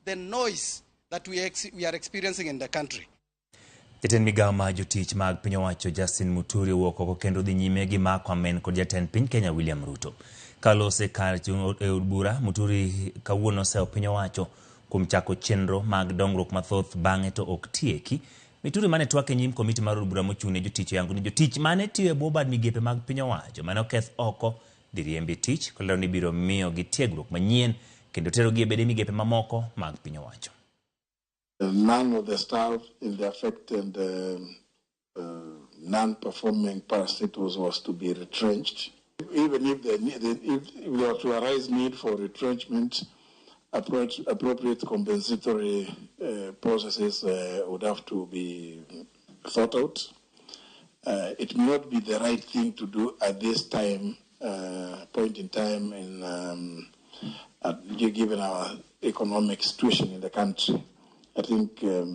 the noise that we are experiencing in the country. Jatend migao ma jotich mag piny owacho Justin Muturi owuok oko kendo dhi nyime gi mako amen kod jatend piny Kenya William Ruto. Kalose kar chung e od bura, Muturi kawuono oseyo piny owacho kuom chako chenro mag dongruok mathoth bang'e to ok tieki. Muturi mane twak e nyim komiti mar od bura mochung'ne jotich yango ni jotich mane tiyo e bwo bad migepe mag piny owacho mane oketh oko dhi riembi tich kolero ni biro miyo gi tiegruok manyien kendo tero gi e bede migepe mamoko mag piny owacho. None of the staff in the affected non-performing parastatals was to be retrenched. Even if there were to arise need for retrenchment, appropriate compensatory processes would have to be thought out. It may not be the right thing to do at this time, point in time, given our economic situation in the country. I think there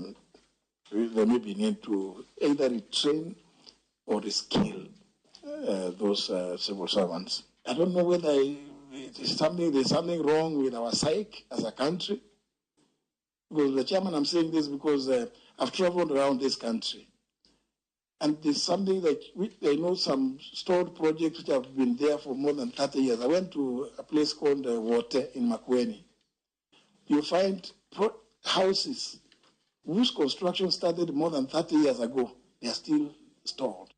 may be need to either retrain or reskill those civil servants. I don't know whether there's something wrong with our psyche as a country. Because the chairman, I'm saying this because I've traveled around this country. And there's something that I know some stored projects which have been there for more than 30 years. I went to a place called Water in Makueni. You find houses whose construction started more than 30 years ago. They are still stored.